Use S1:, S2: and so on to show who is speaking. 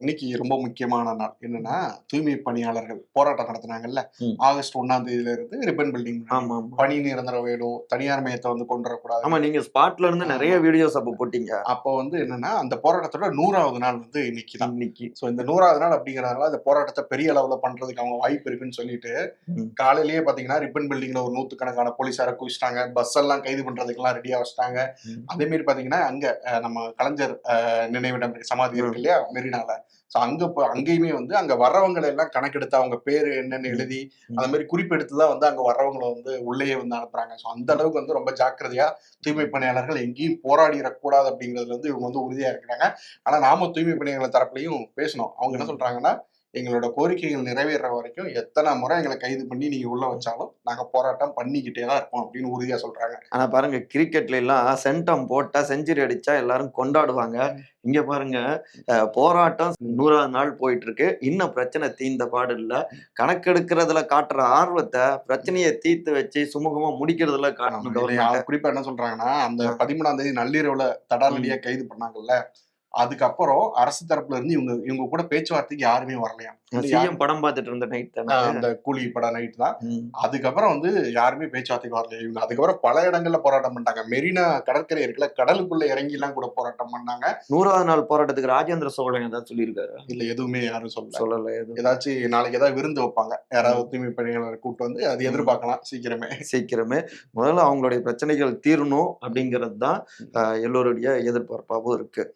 S1: இன்னைக்கு ரொம்ப முக்கியமான நாள். என்னன்னா, தூய்மை பணியாளர்கள் போராட்டம் நடத்துனாங்கல்ல.
S2: ம்.
S1: ஆகஸ்ட் 1ஆம் தேதியில இருந்து ரிப்பன் பில்டிங் முன்னாடி.
S2: ஆமாமா.
S1: பணி நிரந்தரம் வேணும். தனியார் மையத்த வந்து கொண்டு வரக்கூடாது.
S2: ஆமா. நீங்க ஸ்பாட்ல இருந்து நெறைய
S1: ஆமா.
S2: வீடியோஸ் அப்ப போட்டீங்க.
S1: அப்போ வந்து என்னன்னா, அந்த போராட்டத்தோட 100வது நாள் வந்து இன்னைக்கு தான்.
S2: இன்னைக்கு.
S1: ஸோ இந்த 100வது நாள் அப்படிங்கிறதுனால, அந்த போராட்டத்த பெரிய அளவுல பண்றதுக்கு அவங்க வாய்ப்பு இருக்குன்னு சொல்லிட்டு,
S2: ம்.
S1: காலையிலேயே பார்த்தீங்கன்னா, ரிப்பன் பில்டிங்ல ஒரு 100க்கணக்கான போலீஸார குவிச்சுட்டாங்க. பஸ் எல்லாம் கைது பண்றதுக்கெல்லாம் ரெடியா வச்சுட்டாங்க.
S2: ம்.
S1: அதே மாரி பார்த்தீங்கன்னா, அங்க நம்ம கலைஞர் நினைவிடம் சமாதி
S2: ம்.
S1: இருக்கு இல்லையா? மெரினால. ஸோ அங்கேயுமே வந்து அங்க வர்றவங்கள எல்லாம் கணக்கெடுத்து அவங்க பேரு என்னன்னு
S2: ம்.
S1: எழுதி,
S2: ம்.
S1: அந்த மாரி குறிப்பெடுத்து தான் வந்து அங்க வர்றவங்கள வந்து உள்ளேயே வந்து அனுப்புறாங்க. ஸோ அந்த அளவுக்கு வந்து ரொம்ப ஜாக்கிரதையா தூய்மை பணியாளர்கள் எங்கேயும் போராடிறக்கூடாது அப்படிங்கிறதுல வந்து இவங்க வந்து உறுதியா இருக்கிறாங்க. ஆனா நாம தூய்மை பணியாளர் தரப்புலயும் பேசினோம். அவங்க என்ன
S2: ம்.
S1: சொல்றாங்கன்னா, எங்களோட கோரிக்கைகள் நிறைவேறுற வரைக்கும் எத்தன முறை எங்கள கைது பண்ணி நீங்க உள்ள வச்சாலும், நாங்க போராட்டம் பண்ணிக்கிட்டே தான் இருப்போம் அப்படின்னு உறுதியா சொல்றாங்க.
S2: ஆனா பாருங்க கிரிக்கெட்ல எல்லாம் சென்டம் போட்டா செஞ்சுரி அடிச்சா எல்லாரும் கொண்டாடுவாங்க. இங்க பாருங்க போராட்டம்
S1: ம்.
S2: 100வது நாள் போயிட்டு இருக்கு. இன்னும் பிரச்சனை தீர்ந்த பாடு இல்ல. கணக்கெடுக்கிறதுல காட்டுற ஆர்வத்த பிரச்சனைய தீர்த்து வச்சு சுமூகமா முடிக்கிறதுல
S1: ஆமா.
S2: காட்டணும்
S1: இதுல
S2: கவர்மெண்ட்.
S1: குறிப்பா என்ன சொல்றாங்கன்னா, அந்த
S2: ஆ.
S1: 13ஆம் தேதி நள்ளிரவுல
S2: ம்.
S1: தடாலடியா கைது பண்ணாங்கல்ல, அதுக்கப்புறம் அரசு தரப்புல இருந்து இவங்க இவங்க கூட பேச்சுவார்த்தைக்கு யாருமே வரலையாம். இன்னும் யாரு
S2: சிஎம் படம் பார்த்துட்டு இருந்த நைட் தானே அது?
S1: அந்த கூலி படம் நைட் தான்.
S2: ம்.
S1: அதுக்கப்புறம் வந்து யாருமே பேச்சுவார்த்தைக்கு வரல. இவங்க அதுக்கப்புறம் பல இடங்கள்ல போராட்டம் பண்ணிட்டாங்க. மெரினா கடற்கரை இருக்குல்ல, கடலுக்குள்ள இறங்கிலாம் கூட போராட்டம் பண்ணாங்க.
S2: 100வது நாள் போராட்டத்துக்கு ராஜேந்திர சோழன் ஏதாவது சொல்லியிருக்காரா?
S1: இல்ல எதுவுமே யாரும் சொல்லல.
S2: சொல்லல எதுவும்.
S1: ஏதாச்சும் நாளைக்கு ஏதாவது விருந்து வைப்பாங்க. யாராவது
S2: ம்.
S1: தூய்மை பணியாளர கூட்டு வந்து அது
S2: ம்.
S1: எதிர்பார்க்கலாம் சீக்கிரமே.
S2: சீக்கிரமே. முதல்ல அவங்களுடைய பிரச்சனைகள் தீரணும் அப்படிங்கிறது தான் எல்லோருடைய எதிர்பார்ப்பாவும் இருக்கு.